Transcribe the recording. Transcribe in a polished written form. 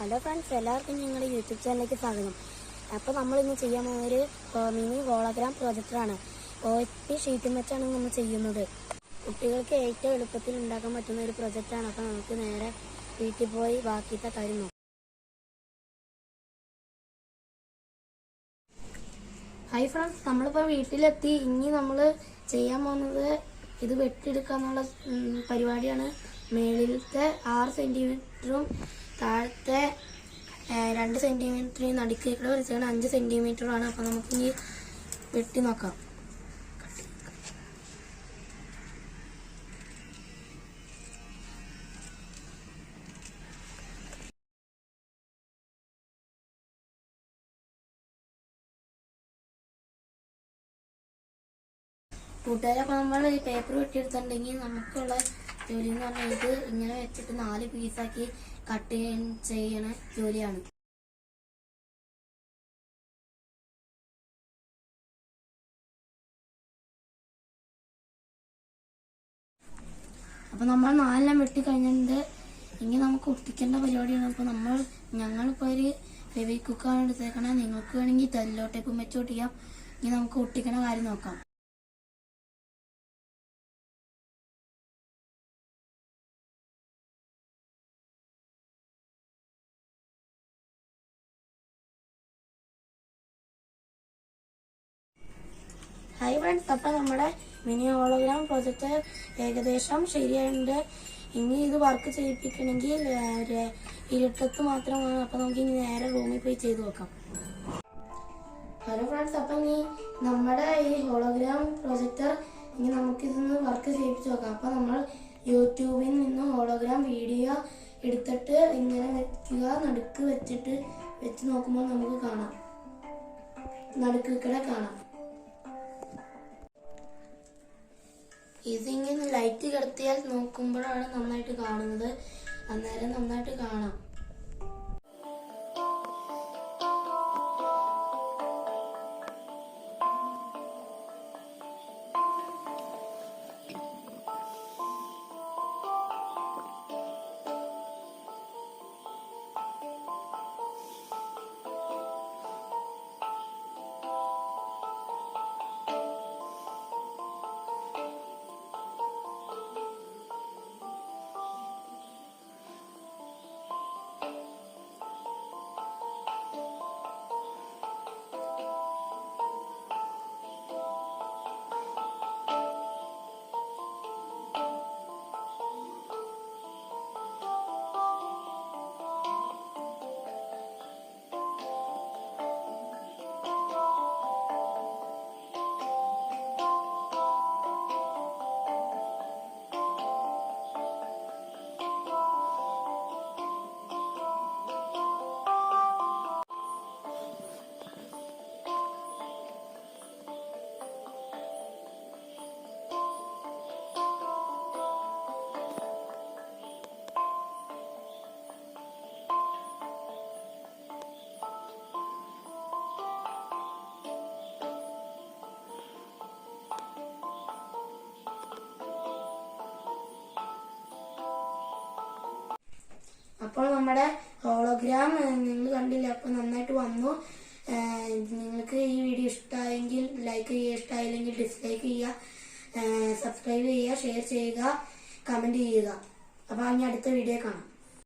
Hello friends, എല്ലാവർക്കും ഞങ്ങളുടെ YouTube ചാനലിലേക്ക് സ്വാഗതം. അപ്പോൾ നമ്മൾ ഇന്ന് ചെയ്യാൻ പോകുന്നൊരു മിനി ഹോളോഗ്രാം പ്രൊജക്ടറാണ്. OHP ഷീറ്റും വെച്ചാണ് നമ്മൾ ചെയ്യുന്നത്. കുട്ടികൾക്ക് ഏറ്റവും എളുപ്പത്തിൽ ഉണ്ടാക്കാൻ പറ്റുന്ന ഒരു പ്രൊജക്റ്റാണ്. അപ്പോൾ നമുക്ക് നേരെ വീട്ടിൽ പോയി ബാക്കിയത്തെ കാര്യം നോക്കാം. ഹായ് ഫ്രണ്ട്സ്, നമ്മളിപ്പോൾ വീട്ടിലെത്തി. ഇനി നമ്മൾ ചെയ്യാൻ പോകുന്നത് ഇത് വെട്ടിയെടുക്കുക എന്നുള്ള പരിപാടിയാണ്. മേളിലത്തെ 6 സെൻറ്റിമീറ്ററും താഴത്തെ 2 സെൻറ്റിമീറ്ററിന് നടുക്കേക്കൂടെ വരച്ചാണ് 5 സെൻറ്റിമീറ്ററാണ്. അപ്പോൾ നമുക്കിനി വെട്ടി നോക്കാം. കൂട്ടുകാരെ, അപ്പോൾ നമ്മൾ ഈ പേപ്പർ വെട്ടിയെടുത്തിട്ടുണ്ടെങ്കിൽ നമുക്കുള്ള ജോലി എന്ന് പറഞ്ഞാൽ ഇത് ഇങ്ങനെ വെച്ചിട്ട് 4 പീസാക്കി കട്ട് ചെയ്യണ ജോലിയാണ്. അപ്പോൾ നമ്മൾ 4 വെട്ടി കഴിഞ്ഞിട്ടുണ്ട്. ഇനി നമുക്ക് ഒട്ടിക്കേണ്ട പരിപാടിയാണ്. അപ്പോൾ ഞങ്ങളിപ്പോൾ ഒരു ഫെവിക്വിക്കാണ് എടുത്തേക്കണേ. നിങ്ങൾക്ക് വേണമെങ്കിൽ തെല്ലോ ടേപ്പും വെച്ച് ഒട്ടിക്കാം. ഇനി നമുക്ക് ഒട്ടിക്കണ കാര്യം നോക്കാം. ഹായ് ഫ്രണ്ട്സ്, അപ്പോൾ നമ്മുടെ മിനി ഹോളോഗ്രാം പ്രൊജക്റ്റ് ഏകദേശം ശരിയായിട്ടുണ്ട്. ഇനി ഇത് വർക്ക് ചെയ്യിപ്പിക്കണമെങ്കിൽ ഇരുട്ടത്ത് മാത്രമാണ്. അപ്പോൾ നമുക്ക് ഇനി നേരെ റൂമിൽ പോയി ചെയ്ത് നോക്കാം. ഹലോ ഫ്രണ്ട്സ്, അപ്പം ഇനി നമ്മുടെ ഈ ഹോളോഗ്രാം പ്രൊജക്ടർ ഇനി നമുക്കിതൊന്ന് വർക്ക് ചെയ്യിപ്പിച്ച് നോക്കാം. അപ്പോൾ നമ്മൾ യൂട്യൂബിൽ നിന്ന് ഹോളോഗ്രാം വീഡിയോ എടുത്തിട്ട് ഇങ്ങനെ വെക്കുക. നടുക്ക് വെച്ച് നോക്കുമ്പോൾ നമുക്ക് കാണാം, നടുക്കിടെ കാണാം. ഇതിങ്ങനെ ലൈറ്റ് കിടത്തിയാൽ നോക്കുമ്പോഴാണ് നന്നായിട്ട് കാണുന്നത്. അന്നേരം നന്നായിട്ട് കാണാം. അപ്പോൾ നമ്മുടെ ഹോളോഗ്രാം നിങ്ങൾ കണ്ടില്ല. അപ്പോൾ നന്നായിട്ട് വന്നു. നിങ്ങൾക്ക് ഈ വീഡിയോ ഇഷ്ടമായെങ്കിൽ ലൈക്ക് ചെയ്യുക, ഇഷ്ടമായില്ലെങ്കിൽ ഡിസ്ലൈക്ക് ചെയ്യുക, സബ്സ്ക്രൈബ് ചെയ്യുക, ഷെയർ ചെയ്യുക, കമൻറ്റ് ചെയ്യുക. അപ്പോൾ ഇനി അടുത്ത വീഡിയോ കാണാം.